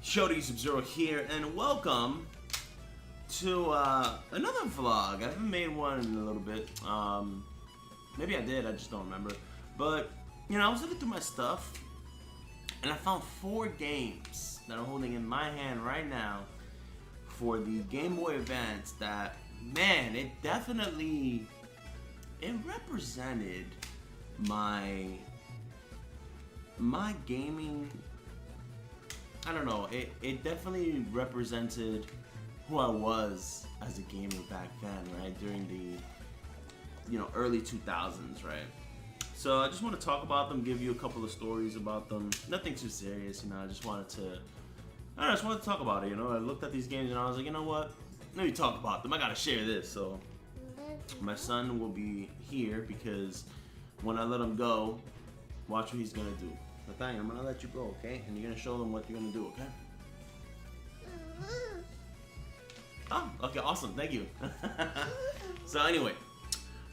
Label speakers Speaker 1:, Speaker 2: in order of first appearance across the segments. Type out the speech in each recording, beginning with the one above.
Speaker 1: Shody Sub-Zero here, and welcome to another vlog. I haven't made one in a little bit. Maybe I did, I just don't remember. But, you know, I was looking through my stuff, and I found 4 games that I'm holding in my hand right now for the Game Boy Advance that, man, it represented my gaming. I don't know, it definitely represented who I was as a gamer back then, right? During the, early 2000s, right? So I just want to talk about them, give you a couple of stories about them. Nothing too serious, I just wanted to talk about it, I looked at these games and I was like, you know what? Let me talk about them. I gotta share this. So my son will be here because when I let him go, watch what he's gonna do. Nathaniel, I'm gonna let you go, okay? And you're gonna show them what you're gonna do, okay? Oh, okay, awesome, thank you. So anyway,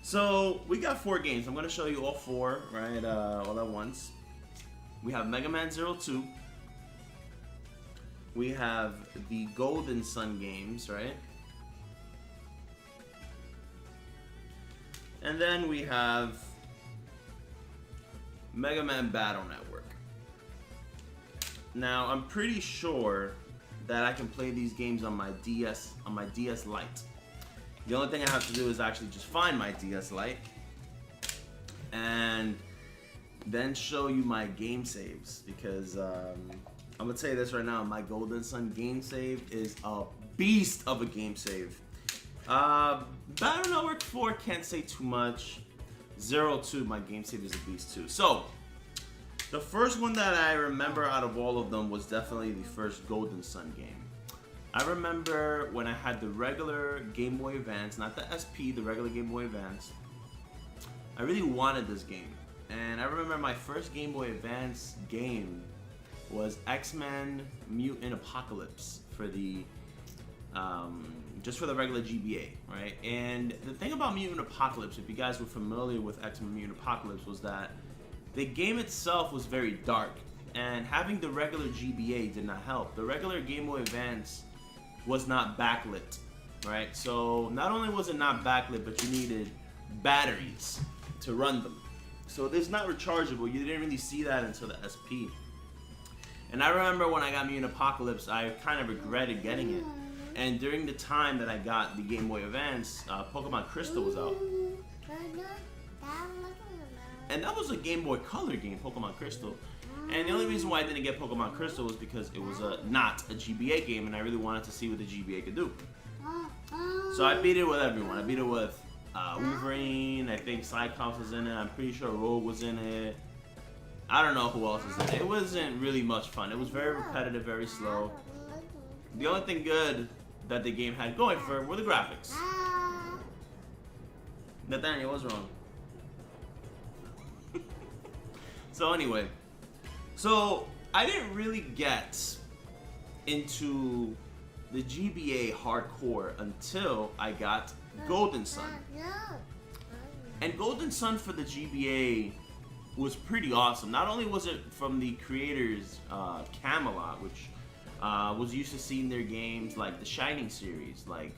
Speaker 1: so we got 4 games. I'm gonna show you all 4, right? All at once. We have Mega Man 02. We have the Golden Sun games, right? And then we have Mega Man Battle Network. Now, I'm pretty sure that I can play these games on my DS, Lite. The only thing I have to do is actually just find my DS Lite and then show you my game saves, because I'm gonna tell you this right now, my Golden Sun game save is a beast of a game save. Battle Network 4 can't say too much. 02, my game save is a beast too. So the first one that I remember out of all of them was definitely the first Golden Sun game. I remember when I had the regular Game Boy Advance, not the SP, the regular Game Boy Advance. I really wanted this game. And I remember my first Game Boy Advance game was X-Men Mutant Apocalypse for the, just for the regular GBA, right? And the thing about Mutant Apocalypse, if you guys were familiar with X-Men Mutant Apocalypse, was that the game itself was very dark, and having the regular GBA did not help. The regular Game Boy Advance was not backlit, right? So not only was it not backlit, but you needed batteries to run them. So it's not rechargeable. You didn't really see that until the SP. And I remember when I got Mutant Apocalypse, I kind of regretted getting it. And during the time that I got the Game Boy Advance, Pokemon Crystal was out. And that was a Game Boy Color game, Pokemon Crystal. And the only reason why I didn't get Pokemon Crystal was because it was not a GBA game, and I really wanted to see what the GBA could do. So I beat it with everyone. I beat it with Wolverine, I think Cyclops was in it, I'm pretty sure Rogue was in it. I don't know who else was in it. It wasn't really much fun. It was very repetitive, very slow. The only thing good that the game had going for it were the graphics. Nathaniel, what's wrong? So anyway, so I didn't really get into the GBA hardcore until I got Golden Sun. And Golden Sun for the GBA was pretty awesome. Not only was it from the creators Camelot, which was used to seeing their games like the Shining series, like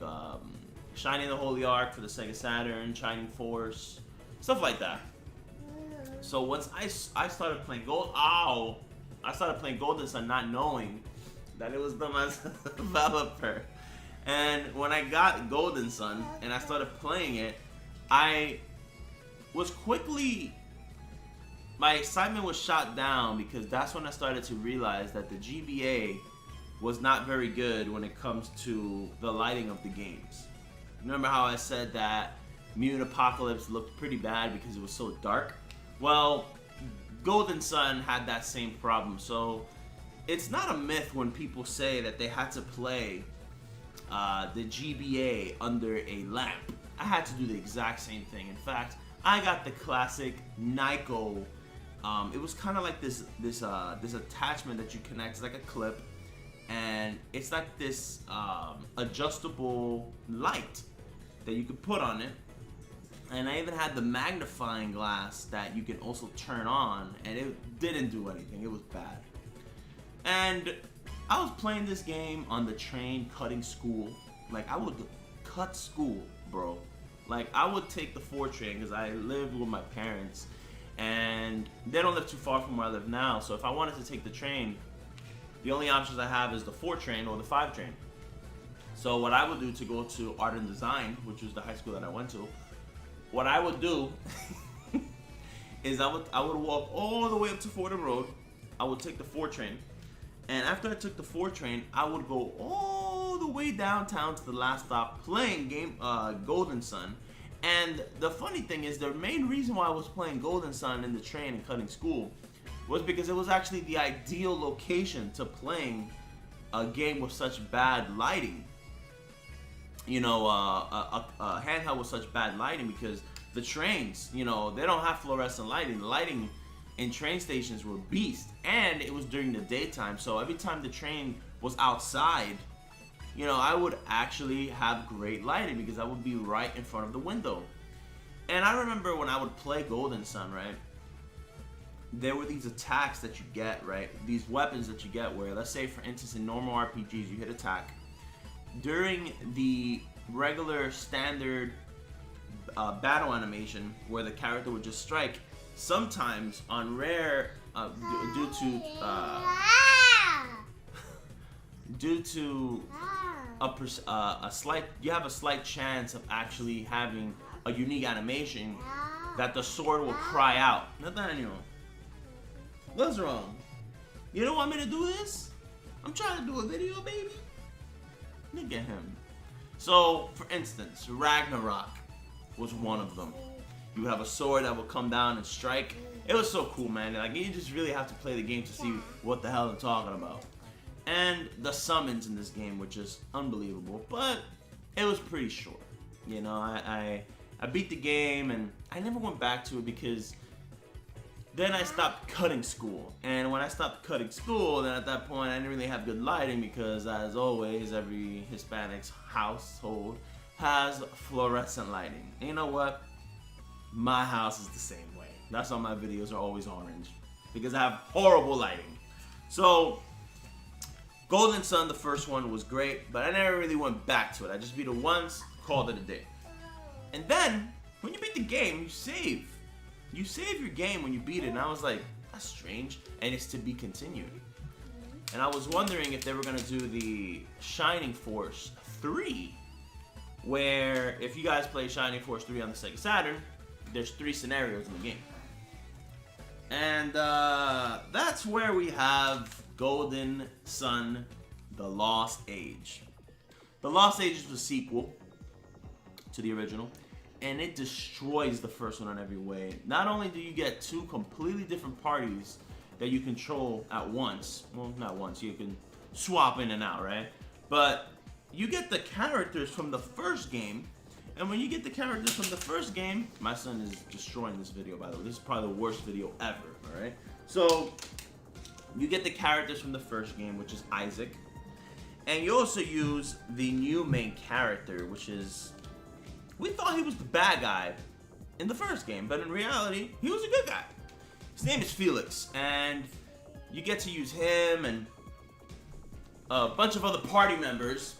Speaker 1: Shining the Holy Ark for the Sega Saturn, Shining Force, stuff like that. So once I started playing I started playing Golden Sun, not knowing that it was them as a developer. And when I got Golden Sun and I started playing it, I was quickly, my excitement was shot down, because that's when I started to realize that the GBA was not very good when it comes to the lighting of the games. Remember how I said that Mutant Apocalypse looked pretty bad because it was so dark? Well, Golden Sun had that same problem. So it's not a myth when people say that they had to play the GBA under a lamp. I had to do the exact same thing. In fact, I got the classic Nyko. It was kind of like this attachment that you connect. It's like a clip, and it's like this adjustable light that you could put on it And I even had the magnifying glass that you can also turn on, and it didn't do anything. It was bad. And I was playing this game on the train, cutting school. Like, I would cut school, bro. Like, I would take the 4 train because I lived with my parents, and they don't live too far from where I live now. So if I wanted to take the train, the only options I have is the 4 train or the 5 train. So what I would do to go to art and design, which was the high school that I went to, what I would do is I would walk all the way up to Fordham Road. I would take the 4 train, and after I took the 4 train, I would go all the way downtown to the last stop playing Golden Sun. And the funny thing is, the main reason why I was playing Golden Sun in the train and cutting school was because it was actually the ideal location to playing a game with such bad lighting. You know, a handheld with such bad lighting, because the trains, you know, they don't have fluorescent lighting. The lighting in train stations were beast, and it was during the daytime. So every time the train was outside, you know, I would actually have great lighting because I would be right in front of the window. And I remember when I would play Golden Sun, right, there were these attacks that you get, right, these weapons that you get where, let's say for instance in normal RPGs, you hit attack. During the regular standard battle animation where the character would just strike, sometimes on rare, due to a slight, you have a slight chance of actually having a unique animation that the sword will cry out. Nathaniel, what's wrong? You don't want me to do this? I'm trying to do a video, baby. Look at him. So, for instance, Ragnarok was one of them. You would have a sword that would come down and strike. It was so cool, man. Like, you just really have to play the game to see what the hell I'm talking about. And the summons in this game were just unbelievable, but it was pretty short. You know, I beat the game, and I never went back to it because then I stopped cutting school. And when I stopped cutting school, then at that point I didn't really have good lighting because, as always, every Hispanic's household has fluorescent lighting. And you know what? My house is the same way. That's why my videos are always orange, because I have horrible lighting. So, Golden Sun, the first one, was great, but I never really went back to it. I just beat it once, called it a day. And then, when you beat the game, you save. You save your game when you beat it, and I was like, that's strange, and it's to be continued. And I was wondering if they were going to do the Shining Force 3, where if you guys play Shining Force 3 on the Sega Saturn, there's 3 scenarios in the game. And that's where we have Golden Sun, The Lost Age. The Lost Age is a sequel to the original, and it destroys the first one in every way. Not only do you get 2 completely different parties that you control at once, well, not once, you can swap in and out, right? But you get the characters from the first game, and when you get the characters from the first game, my son is destroying this video, by the way. This is probably the worst video ever, alright? So, you get the characters from the first game, which is Isaac, and you also use the new main character, which is, we thought he was the bad guy in the first game, but in reality, he was a good guy. His name is Felix, and you get to use him and a bunch of other party members.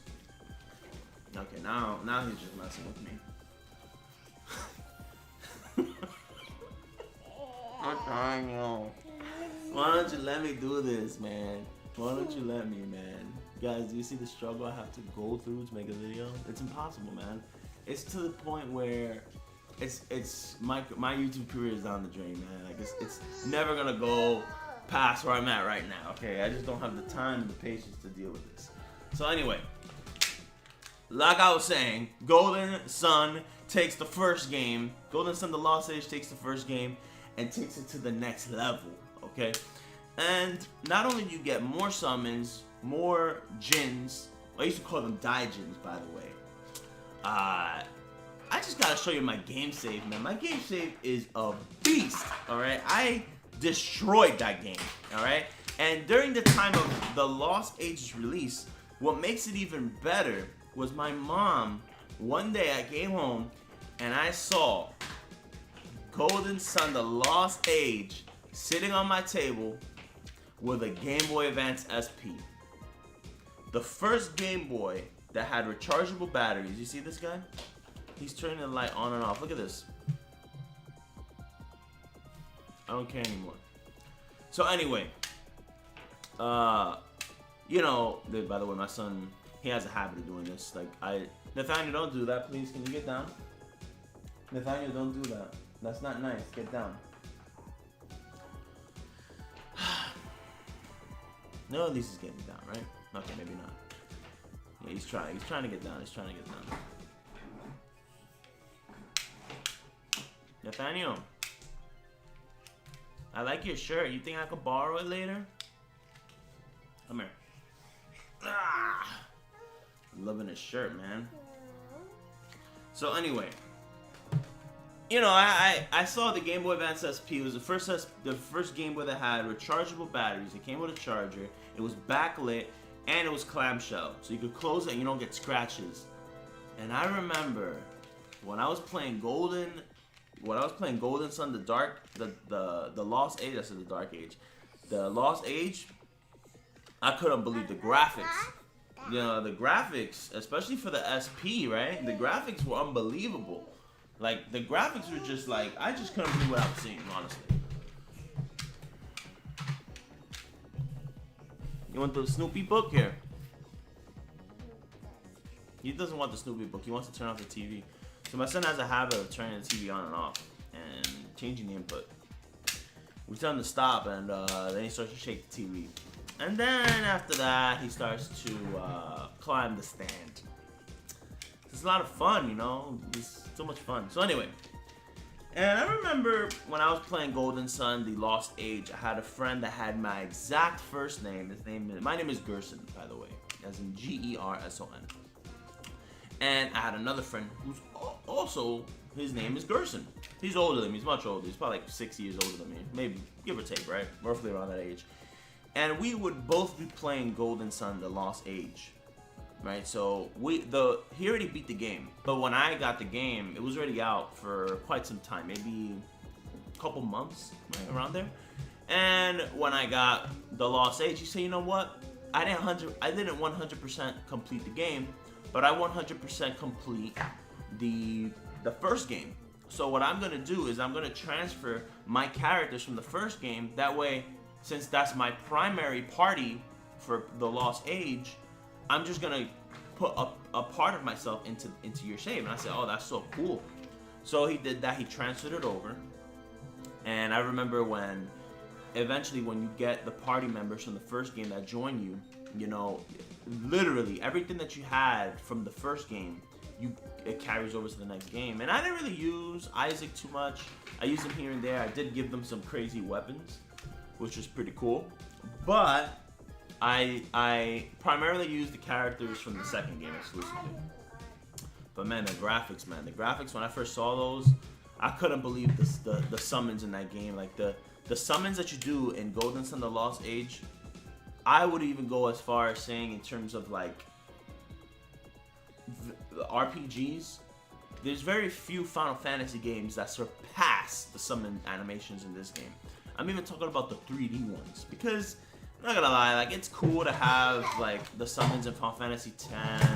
Speaker 1: Okay, now he's just messing with me. Nathaniel, why don't you let me do this, man? Why don't you let me, man? Guys, do you see the struggle I have to go through to make a video? It's impossible, man. It's to the point where it's my YouTube career is down the drain, man. Like it's never gonna go past where I'm at right now. Okay, I just don't have the time and the patience to deal with this. So anyway, like I was saying, Golden Sun takes the first game. Golden Sun: The Lost Age takes the first game and takes it to the next level. Okay, and not only do you get more summons, more djinns. I used to call them Daijins, by the way. I just gotta show you my game save, man. My game save is a beast, alright? I destroyed that game, alright? And during the time of The Lost Age's release, what makes it even better was my mom, one day I came home and I saw Golden Sun: The Lost Age sitting on my table with a Game Boy Advance SP. The first Game Boy that had rechargeable batteries. You see this guy? He's turning the light on and off. Look at this. I don't care anymore. So anyway, you know, by the way, my son, he has a habit of doing this. Like, Nathaniel, don't do that, please. Can you get down? Nathaniel, don't do that. That's not nice. Get down. No, at least he's getting down, right? Okay, maybe not. Yeah, he's trying. He's trying to get down. He's trying to get down. Nathaniel, I like your shirt. You think I could borrow it later? Come here. Ah, loving his shirt, man. So anyway, you know, I saw the Game Boy Advance SP. It was the first Game Boy that had rechargeable batteries. It came with a charger. It was backlit and it was clamshell, so you could close it and you don't get scratches. And I remember when I was playing Golden Sun: the Lost Age. I said the Dark Age. The Lost Age. I couldn't believe the graphics. You know, the graphics, especially for the SP, right? The graphics were unbelievable. Like, the graphics were just like, I just couldn't believe what I was seeing, honestly. You want the Snoopy book here? He doesn't want the Snoopy book. He wants to turn off the TV. So my son has a habit of turning the TV on and off and changing the input. We tell him to stop, and then he starts to shake the TV. And then after that, he starts to climb the stand. It's a lot of fun, you know. It's so much fun. So anyway, and I remember when I was playing Golden Sun: The Lost Age, I had a friend that had my exact first name. My name is Gerson, by the way, as in Gerson. And I had another friend who's also, his name is Gerson. He's older than me. He's much older. He's probably like 6 years older than me, maybe give or take, right? Roughly around that age. And we would both be playing Golden Sun: The Lost Age, right? So he already beat the game, but when I got the game, it was already out for quite some time, maybe a couple months, right around there. And when I got The Lost Age, he said, you know what? I didn't 100% complete the game, but I 100% complete the first game. So what I'm gonna do is I'm gonna transfer my characters from the first game. That way, since that's my primary party for The Lost Age, I'm just gonna put a part of myself into your save. And I said, oh, that's so cool. So he did that. He transferred it over. And I remember when eventually when you get the party members from the first game that join you, you know, literally everything that you had from the first game, it carries over to the next game. And I didn't really use Isaac too much. I used him here and there. I did give them some crazy weapons, which was pretty cool. But I primarily used the characters from the second game exclusively. But man, the graphics, when I first saw those, I couldn't believe the summons in that game. Like the summons that you do in Golden Sun: The Lost Age, I would even go as far as saying in terms of like the RPGs, there's very few Final Fantasy games that surpass the summon animations in this game. I'm even talking about the 3D ones, because I'm not gonna lie, like, it's cool to have like the summons in Final Fantasy X.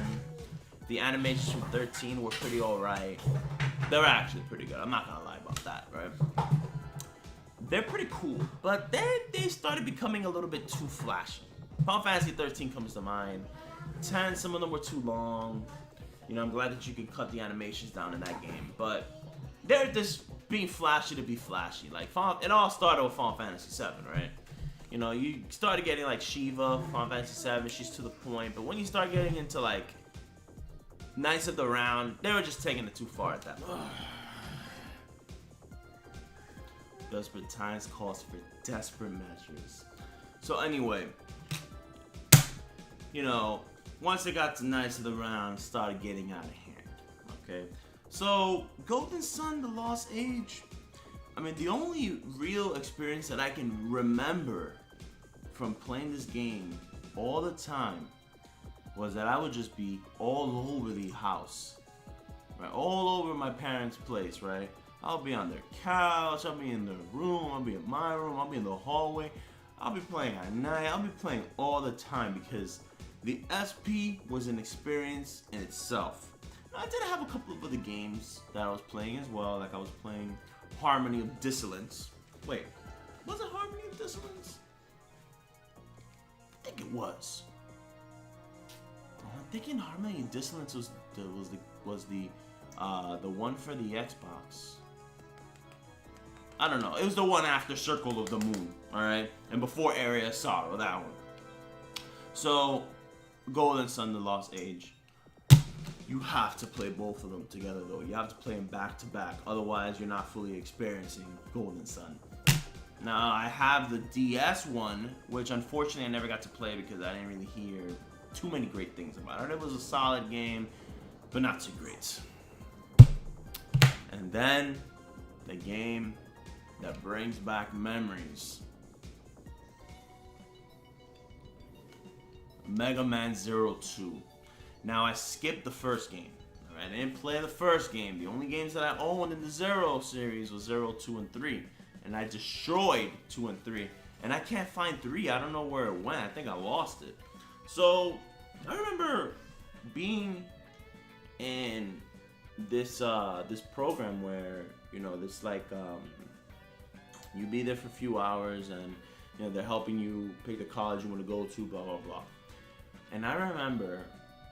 Speaker 1: The animations from 13 were pretty alright. They were actually pretty good. I'm not gonna lie about that, right? They're pretty cool, but then they started becoming a little bit too flashy. Final Fantasy 13 comes to mind. 10, some of them were too long. You know, I'm glad that you can cut the animations down in that game, but they're just being flashy to be flashy. Like, it all started with Final Fantasy 7, right? You know, you started getting like Shiva, Final Fantasy 7, she's to the point, but when you start getting into like Knights of the Round, they were just taking it too far at that point. Desperate times calls for desperate measures. So anyway, you know, once it got to Knights of the Round, it started getting out of hand. Okay, so Golden Sun: The Lost Age. I mean, the only real experience that I can remember from playing this game all the time was that I would just be all over the house, right? All over my parents' place, right? I'll be on their couch, I'll be in their room, I'll be in my room, I'll be in the hallway. I'll be playing at night, I'll be playing all the time because the SP was an experience in itself. I did have a couple of other games that I was playing as well, like I was playing Harmony of Dissonance. Wait, was it Harmony of Dissonance? I think it was. I'm thinking Harmony of Dissonance was the one for the Xbox. I don't know. It was the one after Circle of the Moon, all right, and before Area of Sorrow, that one. So, Golden Sun: The Lost Age. You have to play both of them together, though. You have to play them back to back. Otherwise, you're not fully experiencing Golden Sun. Now, I have the DS one, which unfortunately I never got to play because I didn't really hear too many great things about it. It was a solid game, but not too great. And then, the game that brings back memories. Mega Man Zero 2. Now, I skipped the first game. Alright, I didn't play the first game. The only games that I owned in the Zero series was 0, 2, and 3. And I destroyed 2 and 3. And I can't find 3. I don't know where it went. I think I lost it. So, I remember being in this program where, you know, this like, you be there for a few hours and, you know, they're helping you pick the college you want to go to, blah, blah, blah. And I remember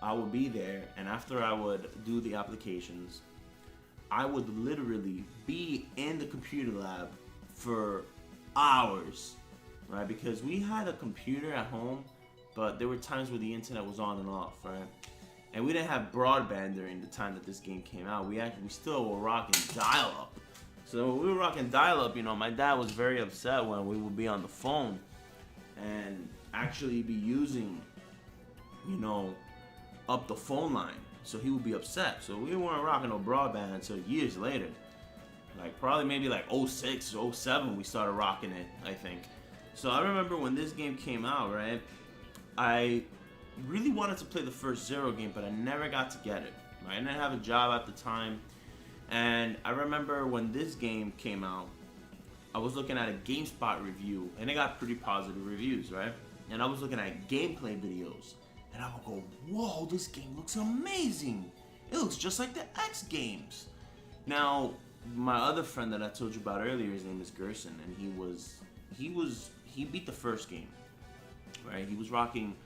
Speaker 1: I would be there, and after I would do the applications, I would literally be in the computer lab for hours, right? Because we had a computer at home, but there were times where the internet was on and off, right? And we didn't have broadband during the time that this game came out. We still were rocking dial-up. So when we were rocking dial-up, you know, my dad was very upset when we would be on the phone and actually be using, you know, up the phone line. So he would be upset. So we weren't rocking no broadband until years later. Like probably maybe like 06 or 07 we started rocking it, I think. So I remember when this game came out, right? I really wanted to play the first Zero game, but I never got to get it. Right? I didn't have a job at the time. And I remember when this game came out, I was looking at a GameSpot review, and it got pretty positive reviews, right? And I was looking at gameplay videos, and I would go, whoa, this game looks amazing. It looks just like the X games. Now, my other friend that I told you about earlier, his name is Gerson, and he beat the first game, right? He was rocking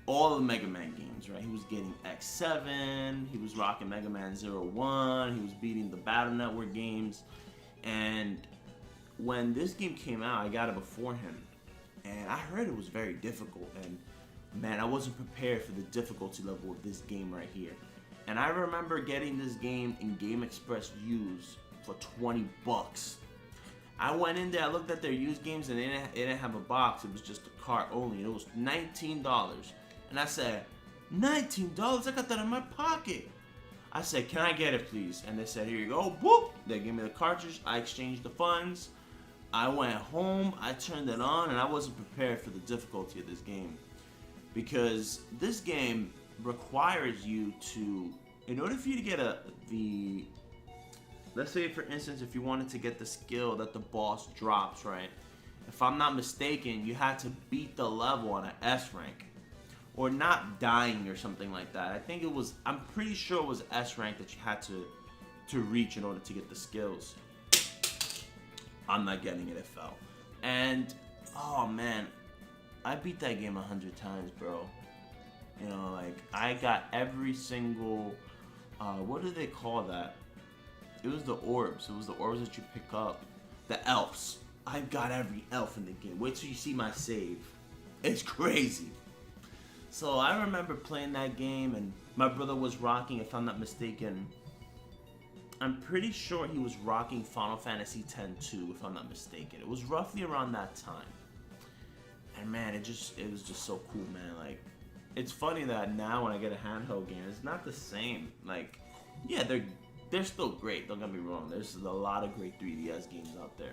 Speaker 1: all the Mega Man games, right? He was getting X7, he was rocking Mega Man 01, he was beating the Battle Network games, and when this game came out, I got it before him, and I heard it was very difficult, and man, I wasn't prepared for the difficulty level of this game right here. And I remember getting this game in Game Express used for 20 bucks. I went in there, I looked at their used games, and it didn't have a box, it was just a cart only, and it was $19. And I said, $19? I got that in my pocket. I said, can I get it, please? And they said, here you go. Whoop! They gave me the cartridge. I exchanged the funds. I went home. I turned it on, and I wasn't prepared for the difficulty of this game. Because this game requires you to, in order for you to get let's say for instance, if you wanted to get the skill that the boss drops, right? If I'm not mistaken, you had to beat the level on an S rank. Or not dying or something like that. I think it was, I'm pretty sure it was S rank that you had to reach in order to get the skills. I'm not getting it, it fell. And, oh man, I beat that game 100 times, bro. You know, like, I got every single, what do they call that? It was the orbs. It was the orbs that you pick up. The elves. I got every elf in the game. Wait till you see my save. It's crazy. So I remember playing that game, and my brother was rocking, if I'm not mistaken, I'm pretty sure he was rocking Final Fantasy X-2, if I'm not mistaken. It was roughly around that time. And man, it was just so cool, man. Like, it's funny that now when I get a handheld game, it's not the same. Like, yeah, they're still great, don't get me wrong. There's a lot of great 3DS games out there.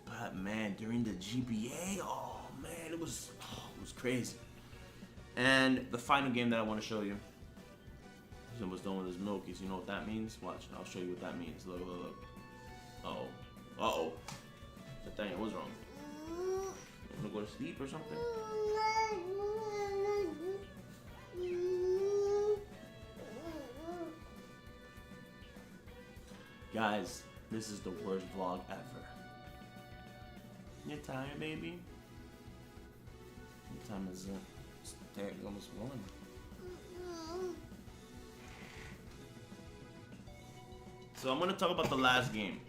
Speaker 1: But man, during the GBA, oh man, it was crazy. And the final game that I want to show you, Person was done with his milkies. You know what that means? Watch. I'll show you what that means. Look, look, look. Uh-oh. Uh-oh. Nathaniel, what's wrong? You wanna go to sleep or something? Guys, this is the worst vlog ever. You tired, baby? What time is it? It's almost 1. So I'm gonna talk about the last game.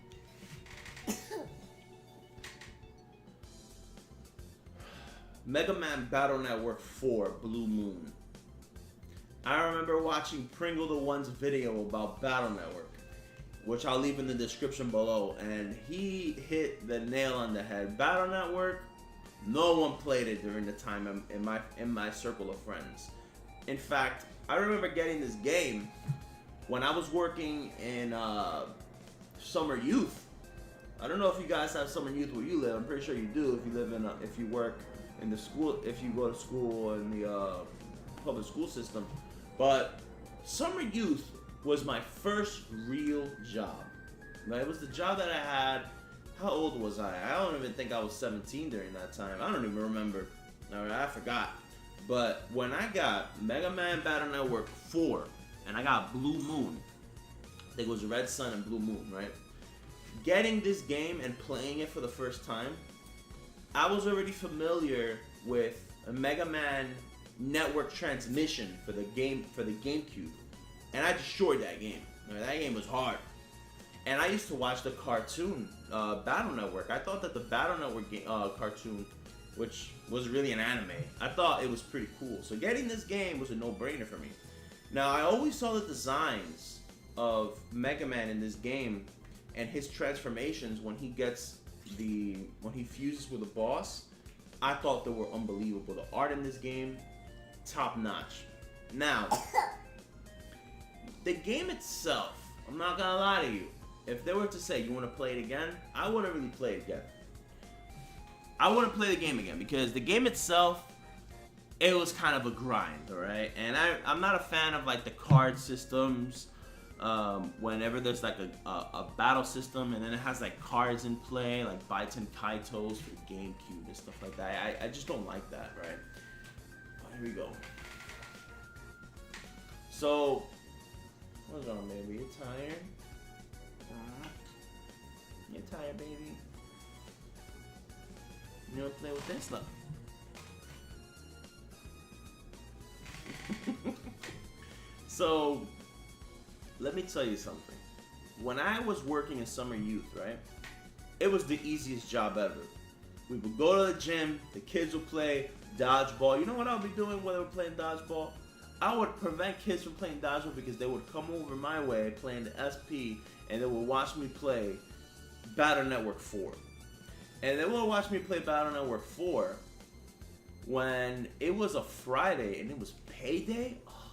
Speaker 1: Mega Man Battle Network 4 Blue Moon. I remember watching Pringle the One's video about Battle Network, which I'll leave in the description below, and he hit the nail on the head. Battle Network, no one played it during the time in my circle of friends. In fact, I remember getting this game when I was working in summer youth. I don't know if you guys have summer youth where you live. I'm pretty sure you do. If you live in, if you work in the school, if you go to school in the public school system. But summer youth was my first real job. Right? It was the job that I had. How old was I? I don't even think I was 17 during that time. I don't even remember. I forgot. But when I got Mega Man Battle Network 4 and I got Blue Moon, I think it was Red Sun and Blue Moon, right? Getting this game and playing it for the first time, I was already familiar with a Mega Man Network transmission for the GameCube, and I destroyed that game. That game was hard. And I used to watch the cartoon Battle Network. I thought that the Battle Network cartoon, which was really an anime, I thought it was pretty cool. So getting this game was a no-brainer for me. Now, I always saw the designs of Mega Man in this game and his transformations when he fuses with a boss. I thought they were unbelievable. The art in this game, top notch. Now, the game itself, I'm not gonna lie to you. If they were to say, you want to play it again, I wouldn't really play it again. I wouldn't play the game again because the game itself, it was kind of a grind, alright? And I'm not a fan of like the card systems. Whenever there's like a battle system and then it has like cards in play, like Baiten Kaitos for the GameCube and stuff like that. I just don't like that, right? But here we go. So, what's wrong, baby? You tired? You tired, baby? You wanna play with this? Look. So, let me tell you something. When I was working in summer youth, right? It was the easiest job ever. We would go to the gym, the kids would play dodgeball. You know what I would be doing when they were playing dodgeball? I would prevent kids from playing dodgeball because they would come over my way playing the SP and they would watch me play Battle Network 4. And they would watch me play Battle Network 4 when it was a Friday and it was payday. Oh,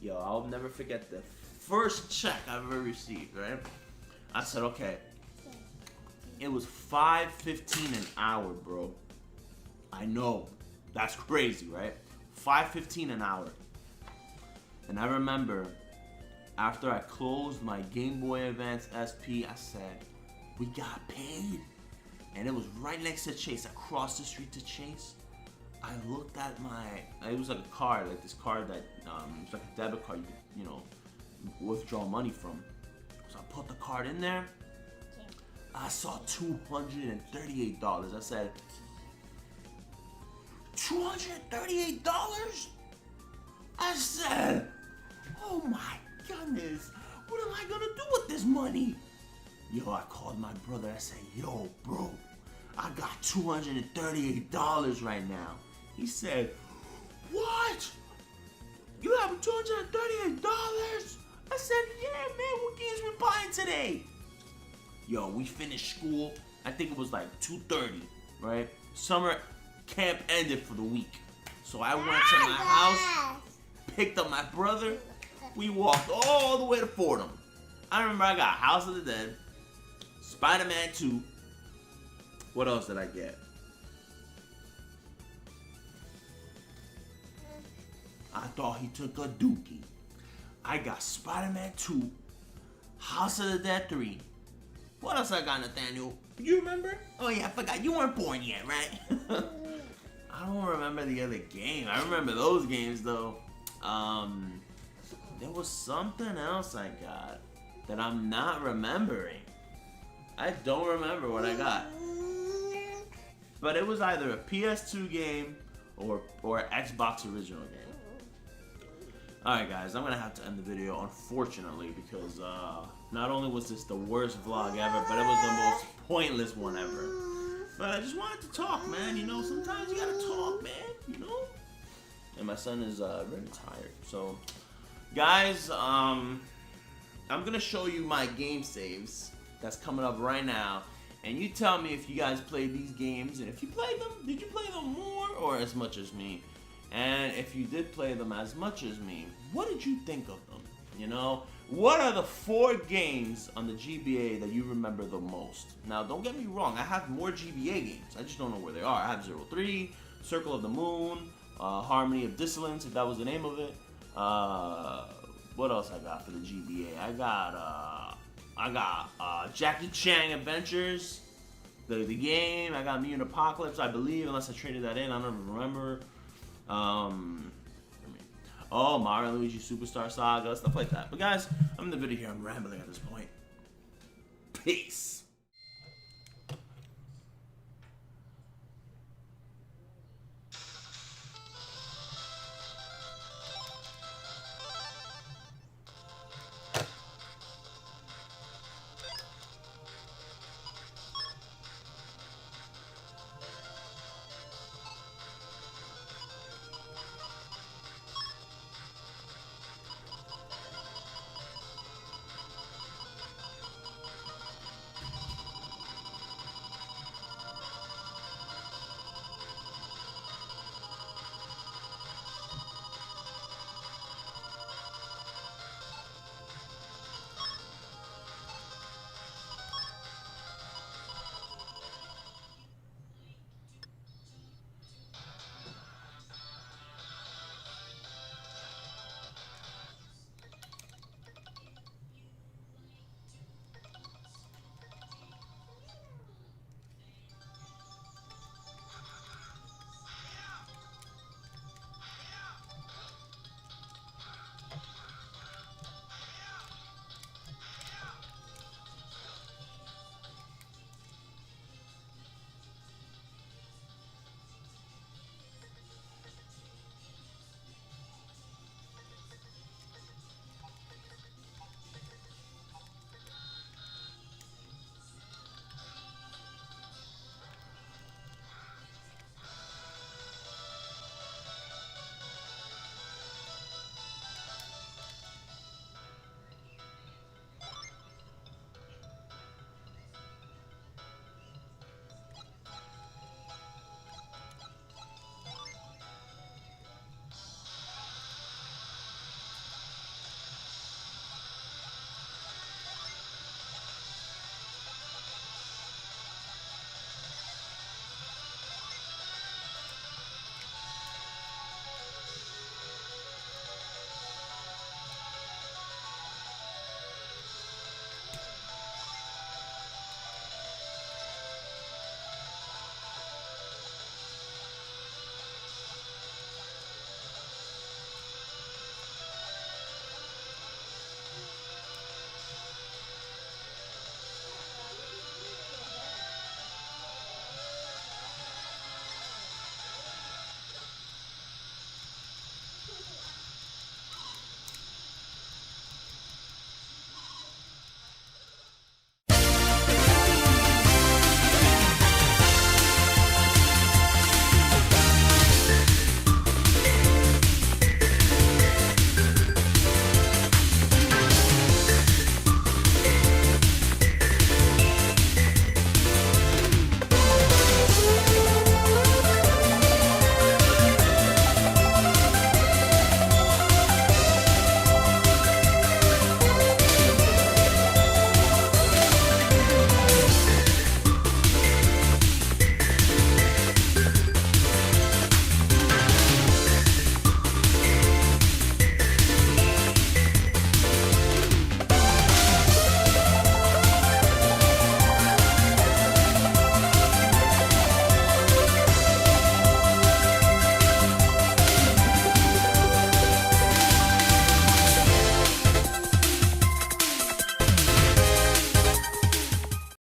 Speaker 1: yo, I'll never forget the first check I've ever received, right? I said, okay. It was $5.15 an hour, bro. I know. That's crazy, right? $5.15 an hour. And I remember after I closed my Game Boy Advance SP, I said, we got paid. And it was right next to Chase, across the street to Chase. I looked at it was like a card, like this card that, it's like a debit card you know, withdraw money from. So I put the card in there. I saw $238. I said, $238? I said, oh my goodness, what am I gonna do with this money? Yo, I called my brother. I said, yo, bro, I got $238 right now. He said, what? You have $238? I said, yeah, man, what games we buying today? Yo, we finished school. I think it was like 2:30, right? Summer camp ended for the week. So I went to my house, picked up my brother. We walked all the way to Fordham. I remember I got House of the Dead, Spider-Man 2. What else did I get? I thought he took a dookie. I got Spider-Man 2, House of the Dead 3. What else I got, Nathaniel? You remember? Oh yeah, I forgot. You weren't born yet, right? I don't remember the other game. I remember those games though. There was something else I got that I'm not remembering. I don't remember what I got. But it was either a PS2 game or an Xbox original game. Alright guys, I'm gonna have to end the video unfortunately because not only was this the worst vlog ever, but it was the most pointless one ever. But I just wanted to talk, man. You know, sometimes you gotta talk, man. You know? And my son is very tired. So, guys, I'm gonna show you my game saves that's coming up right now. And you tell me if you guys played these games, and if you played them, did you play them more or as much as me? And if you did play them as much as me, what did you think of them? You know, what are the 4 games on the GBA that you remember the most? Now, don't get me wrong, I have more GBA games. I just don't know where they are. I have 03, Circle of the Moon, Harmony of Dissonance, if that was the name of it. What else I got for the GBA? I got Jackie Chan Adventures, the game. I got Mutant Apocalypse, I believe, unless I traded that in. I don't even remember. Oh, Mario and Luigi Superstar Saga, stuff like that. But guys, I'm in the video here. I'm rambling at this point. Peace.